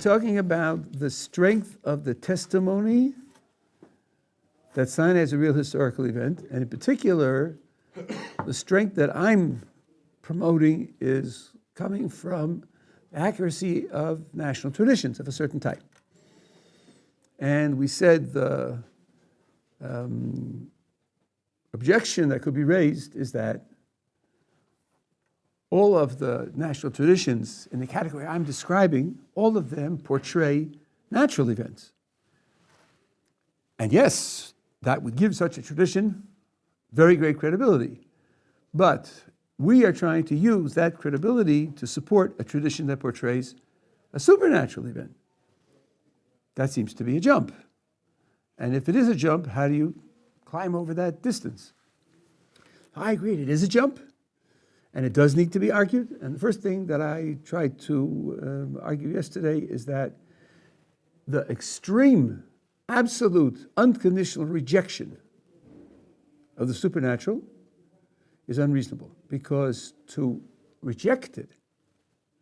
talking about the strength of the testimony that Sinai is a real historical event, and in particular, the strength that I'm promoting is coming from the accuracy of national traditions of a certain type. And we said the objection that could be raised is that all of the national traditions in the category I'm describing, all of them portray natural events. And yes, that would give such a tradition very great credibility. But we are trying to use that credibility to support a tradition that portrays a supernatural event. That seems to be a jump. And if it is a jump, how do you climb over that distance? I agree, it is a jump, and it does need to be argued. And the first thing that I tried to argue yesterday is that the extreme, absolute, unconditional rejection of the supernatural is unreasonable, because to reject it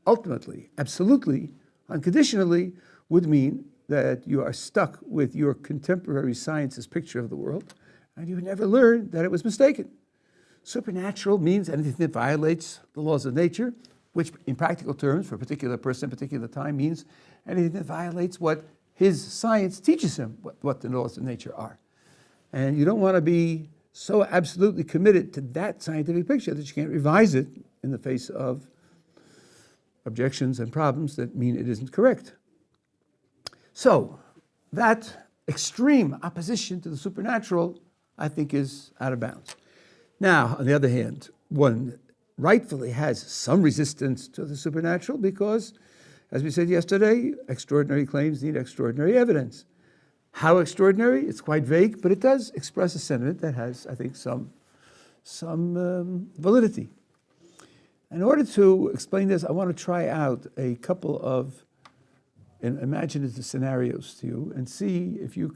ultimately, absolutely, unconditionally, would mean that you are stuck with your contemporary science's picture of the world, and you would never learn that it was mistaken. Supernatural means anything that violates the laws of nature, which in practical terms, for a particular person, particular time, means anything that violates what his science teaches him, what the laws of nature are. And you don't want to be so absolutely committed to that scientific picture that you can't revise it in the face of objections and problems that mean it isn't correct. So that extreme opposition to the supernatural, I think, is out of bounds. Now, on the other hand, one rightfully has some resistance to the supernatural because, as we said yesterday, extraordinary claims need extraordinary evidence. How extraordinary? It's quite vague, but it does express a sentiment that has, I think, some validity. In order to explain this, I want to try out a couple of imaginative scenarios to you and see if we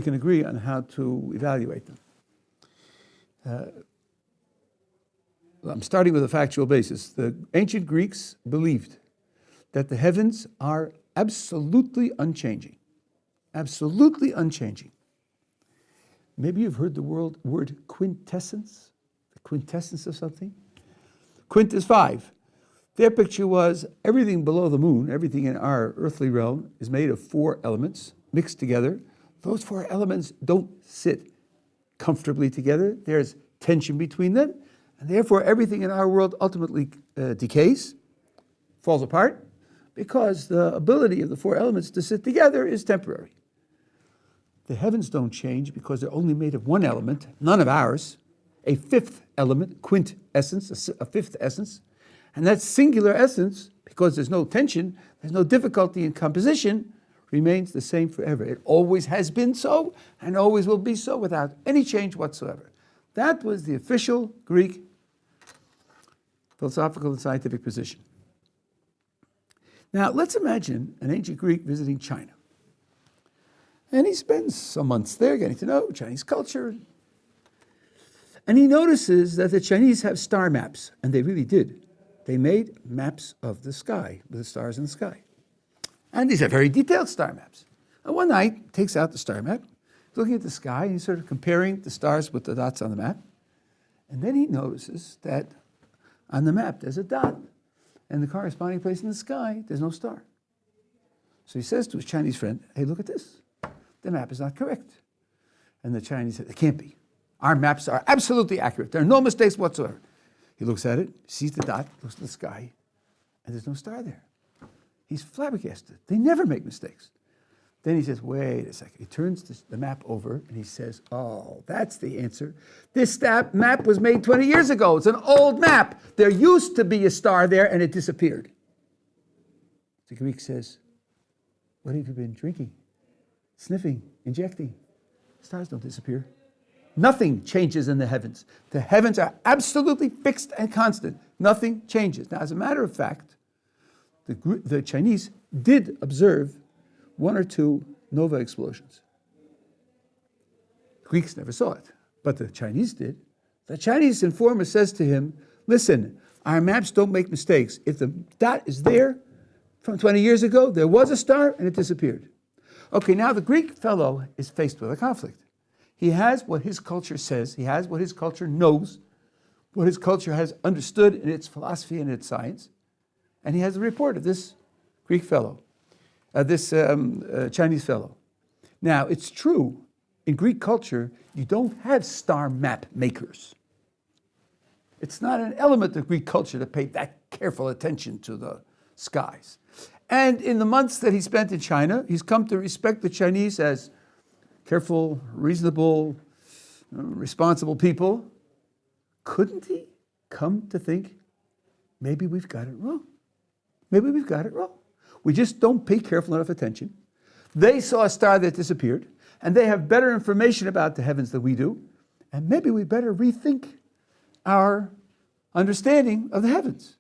can agree on how to evaluate them. I'm starting with a factual basis. The ancient Greeks believed that the heavens are absolutely unchanging. Absolutely unchanging. Maybe you've heard the word quintessence, the quintessence of something. Quint is 5. Their picture was everything below the moon, everything in our earthly realm, is made of 4 elements mixed together. Those 4 elements don't sit comfortably together. There's tension between them, and therefore everything in our world ultimately decays, falls apart, because the ability of the 4 elements to sit together is temporary. The heavens don't change because they're only made of 1 element, none of ours, a 5th element, quintessence, a 5th essence. And that singular essence, because there's no tension, there's no difficulty in composition, remains the same forever. It always has been so and always will be so without any change whatsoever. That was the official Greek philosophical and scientific position. Now, let's imagine an ancient Greek visiting China. And he spends some months there getting to know Chinese culture. And he notices that the Chinese have star maps, and they really did. They made maps of the sky, with the stars in the sky. And these are very detailed star maps. And one night, he takes out the star map, looking at the sky, and he's sort of comparing the stars with the dots on the map. And then he notices that on the map, there's a dot. And the corresponding place in the sky, there's no star. So he says to his Chinese friend, hey, look at this. The map is not correct. And the Chinese said, it can't be. Our maps are absolutely accurate. There are no mistakes whatsoever. He looks at it, sees the dot, looks at the sky, and there's no star there. He's flabbergasted. They never make mistakes. Then he says, wait a second. He turns the map over and he says, oh, that's the answer. This map was made 20 years ago. It's an old map. There used to be a star there and it disappeared. The Greek says, what have you been drinking? Sniffing, injecting. Stars don't disappear. Nothing changes in the heavens. The heavens are absolutely fixed and constant. Nothing changes. Now, as a matter of fact, the Chinese did observe 1 or 2 nova explosions. Greeks never saw it, but the Chinese did. The Chinese informer says to him, listen, our maps don't make mistakes. If the dot is there, from 20 years ago, there was a star and it disappeared. Okay, now the Greek fellow is faced with a conflict. He has what his culture says, he has what his culture knows, what his culture has understood in its philosophy and its science, and he has a report of this Greek fellow, this Chinese fellow. Now, it's true, in Greek culture, you don't have star map makers. It's not an element of Greek culture to pay that careful attention to the skies. And in the months that he spent in China, he's come to respect the Chinese as careful, reasonable, responsible people. Couldn't he come to think, maybe we've got it wrong? Maybe we've got it wrong. We just don't pay careful enough attention. They saw a star that disappeared, and they have better information about the heavens than we do, and maybe we better rethink our understanding of the heavens.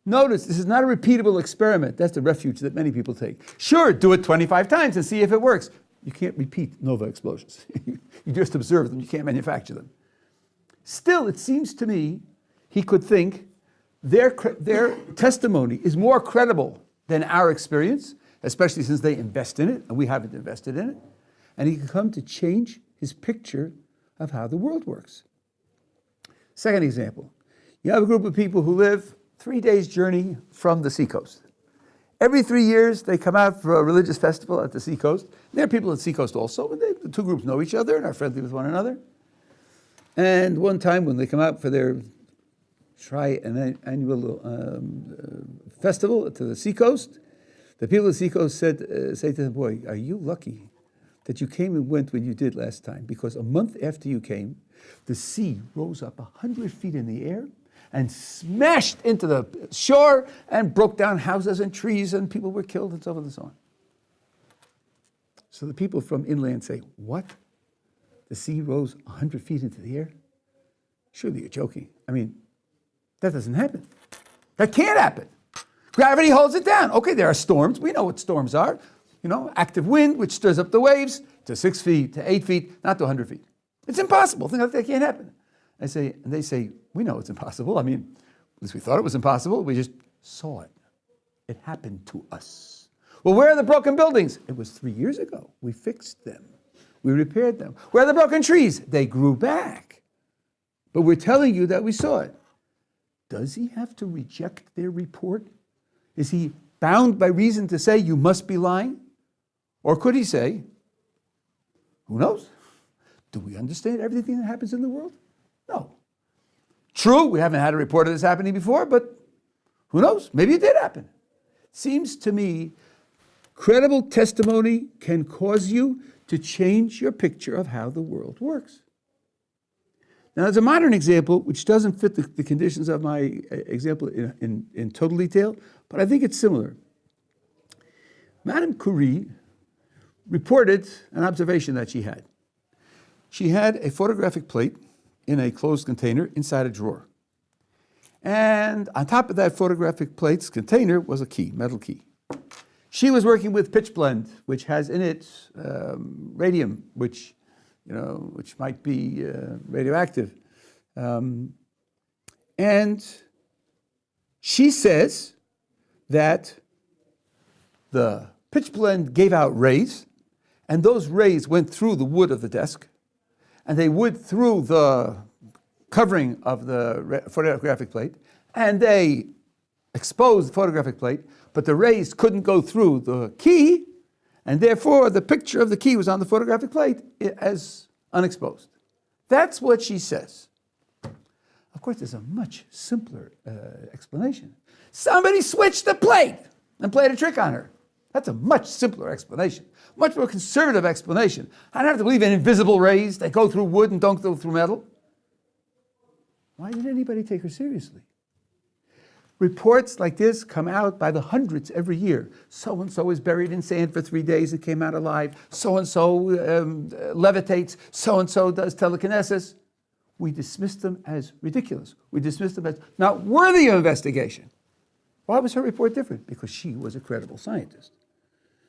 Notice, this is not a repeatable experiment. That's the refuge that many people take. Sure, do it 25 times and see if it works. You can't repeat nova explosions. You just observe them. You can't manufacture them. Still, it seems to me he could think their testimony is more credible than our experience, especially since they invest in it, and we haven't invested in it. And he could come to change his picture of how the world works. Second example, you have a group of people who live 3 days' journey from the seacoast. Every 3 years, they come out for a religious festival at the seacoast. There are people at the seacoast also, and the two groups know each other and are friendly with one another. And one time when they come out for their annual festival to the seacoast, the people at the seacoast say to the boy, "Are you lucky that you came and went when you did last time? Because a month after you came, the sea rose up 100 feet in the air and smashed into the shore and broke down houses and trees and people were killed and so forth and so on." So the people from inland say, "What? The sea rose 100 feet into the air? Surely you're joking. I mean, that doesn't happen. That can't happen. Gravity holds it down." Okay, there are storms. We know what storms are. You know, active wind, which stirs up the waves to 6 feet, to 8 feet, not to 100 feet. It's impossible. Things like that can't happen. And they say, "We know it's impossible. I mean, at least we thought it was impossible. We just saw it. It happened to us." Well, where are the broken buildings? It was 3 years ago. We fixed them. We repaired them. Where are the broken trees? They grew back. But we're telling you that we saw it. Does he have to reject their report? Is he bound by reason to say you must be lying? Or could he say, who knows? Do we understand everything that happens in the world? No. True, we haven't had a report of this happening before, but who knows? Maybe it did happen. Seems to me credible testimony can cause you to change your picture of how the world works. Now, there's a modern example which doesn't fit the conditions of my example in total detail, but I think it's similar. Madame Curie reported an observation that she had. She had a photographic plate in a closed container inside a drawer. And on top of that photographic plate's container was a key, metal key. She was working with pitchblende, which has in it radium, which might be radioactive. And she says that the pitchblende gave out rays, and those rays went through the wood of the desk, and they went through the covering of the photographic plate, and they exposed the photographic plate, but the rays couldn't go through the key, and therefore the picture of the key was on the photographic plate as unexposed. That's what she says. Of course, there's a much simpler explanation. Somebody switched the plate and played a trick on her. That's a much simpler explanation, much more conservative explanation. I don't have to believe in invisible rays that go through wood and don't go through metal. Why didn't anybody take her seriously? Reports like this come out by the hundreds every year. So-and-so is buried in sand for 3 days and came out alive. So-and-so levitates. So-and-so does telekinesis. We dismiss them as ridiculous. We dismiss them as not worthy of investigation. Why was her report different? Because she was a credible scientist.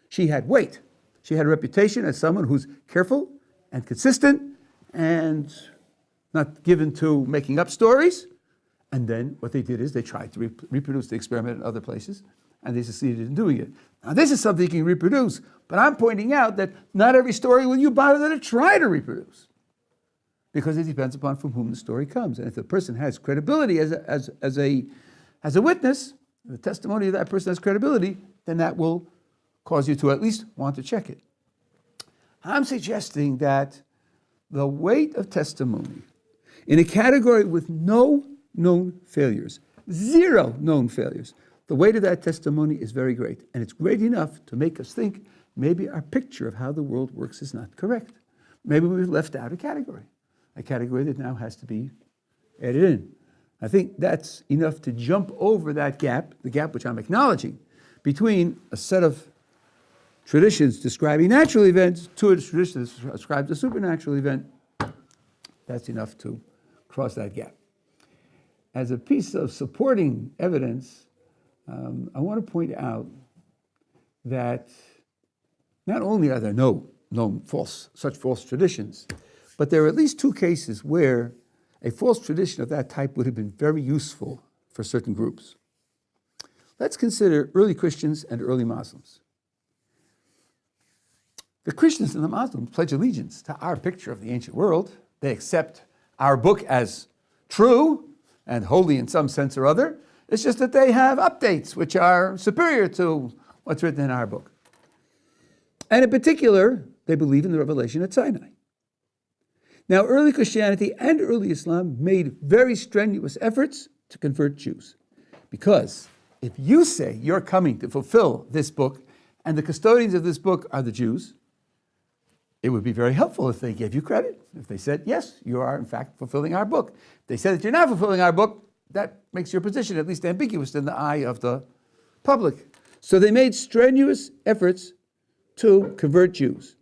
She had weight. She had a reputation as someone who's careful and consistent and not given to making up stories. And then what they did is they tried to reproduce the experiment in other places, and they succeeded in doing it. Now, this is something you can reproduce, but I'm pointing out that not every story will you bother to try to reproduce, because it depends upon from whom the story comes. And if the person has credibility as a witness, the testimony of that person has credibility, then that will cause you to at least want to check it. I'm suggesting that the weight of testimony in a category with no known failures, 0 known failures, the weight of that testimony is very great. And it's great enough to make us think maybe our picture of how the world works is not correct. Maybe we've left out a category that now has to be added in. I think that's enough to jump over that gap, the gap which I'm acknowledging, between a set of traditions describing natural events to a tradition that describes a supernatural event. That's enough to cross that gap. As a piece of supporting evidence, I want to point out that not only are there no known such false traditions, but there are at least 2 cases where a false tradition of that type would have been very useful for certain groups. Let's consider early Christians and early Muslims. The Christians and the Muslims pledge allegiance to our picture of the ancient world. They accept our book as true and holy in some sense or other. It's just that they have updates which are superior to what's written in our book. And in particular, they believe in the revelation at Sinai. Now, early Christianity and early Islam made very strenuous efforts to convert Jews. Because if you say you're coming to fulfill this book, and the custodians of this book are the Jews, it would be very helpful if they gave you credit. If they said, yes, you are in fact fulfilling our book. If they said that you're not fulfilling our book, that makes your position at least ambiguous in the eye of the public. So they made strenuous efforts to convert Jews.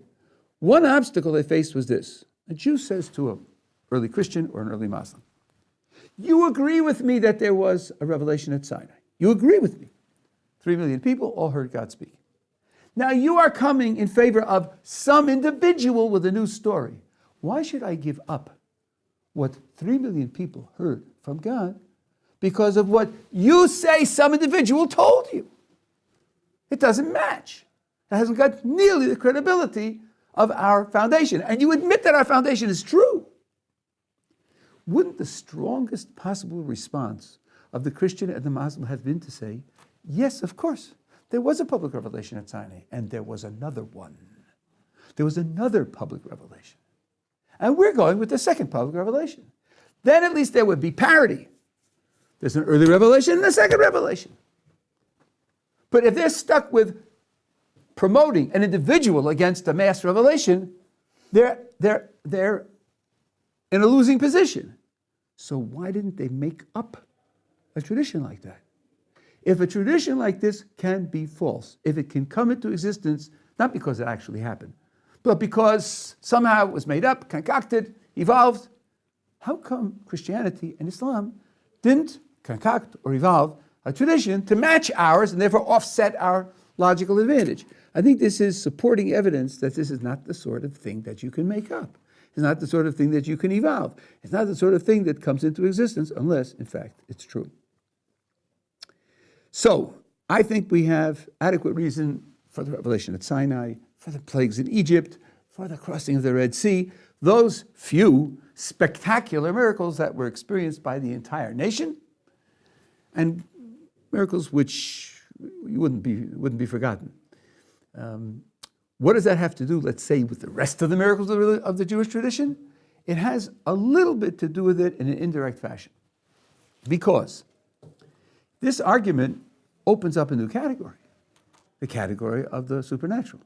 One obstacle they faced was this. A Jew says to an early Christian or an early Muslim, you agree with me that there was a revelation at Sinai. You agree with me. 3 million people all heard God speak. Now you are coming in favor of some individual with a new story. Why should I give up what 3 million people heard from God because of what you say some individual told you? It doesn't match. It hasn't got nearly the credibility of our foundation. And you admit that our foundation is true. Wouldn't the strongest possible response of the Christian and the Muslim have been to say, yes, of course, there was a public revelation at Sinai, and there was another one. There was another public revelation. And we're going with the second public revelation. Then at least there would be parity. There's an early revelation and a second revelation. But if they're stuck with promoting an individual against a mass revelation, they're in a losing position. So why didn't they make up a tradition like that? If a tradition like this can be false, if it can come into existence, not because it actually happened, but because somehow it was made up, concocted, evolved, how come Christianity and Islam didn't concoct or evolve a tradition to match ours and therefore offset our logical advantage? I think this is supporting evidence that this is not the sort of thing that you can make up. It's not the sort of thing that you can evolve. It's not the sort of thing that comes into existence unless, in fact, it's true. So, I think we have adequate reason for the revelation at Sinai, for the plagues in Egypt, for the crossing of the Red Sea, those few spectacular miracles that were experienced by the entire nation, and miracles which wouldn't be forgotten. What does that have to do, let's say, with the rest of the miracles of the Jewish tradition? It has a little bit to do with it in an indirect fashion. Because this argument opens up a new category, the category of the supernatural.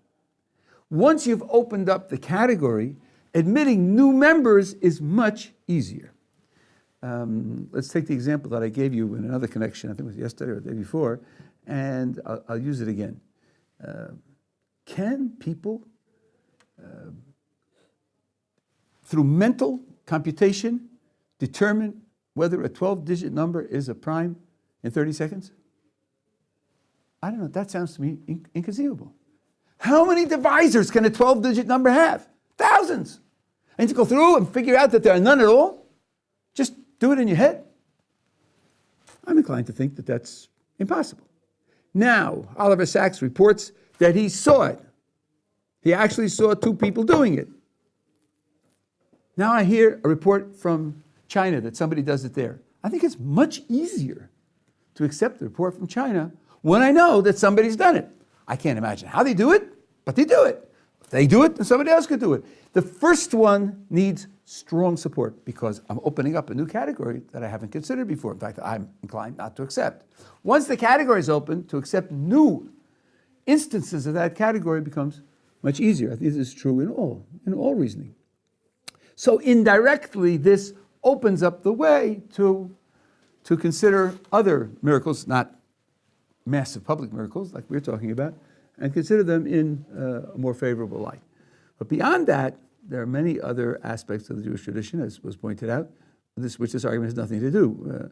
Once you've opened up the category, admitting new members is much easier. Let's take the example that I gave you in another connection, I think it was yesterday or the day before, and I'll use it again. Can people, through mental computation, determine whether a 12-digit number is a prime in 30 seconds? I don't know, that sounds to me inconceivable. How many divisors can a 12-digit number have? Thousands. And to go through and figure out that there are none at all? Just do it in your head? I'm inclined to think that that's impossible. Now, Oliver Sacks reports that he saw it. He actually saw two people doing it. Now I hear a report from China that somebody does it there. I think it's much easier to accept the report from China when I know that somebody's done it. I can't imagine how they do it, but they do it. If they do it, then somebody else could do it. The first one needs strong support because I'm opening up a new category that I haven't considered before. In fact, I'm inclined not to accept. Once the category is open, to accept new instances of that category becomes much easier. I think this is true in all reasoning. So indirectly, this opens up the way to consider other miracles, not massive public miracles like we're talking about, and consider them in a more favorable light. But beyond that, there are many other aspects of the Jewish tradition, as was pointed out, which this argument has nothing to do.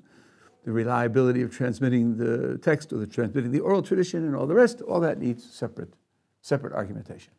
The reliability of transmitting the text or transmitting the oral tradition and all the rest, all that needs separate argumentation.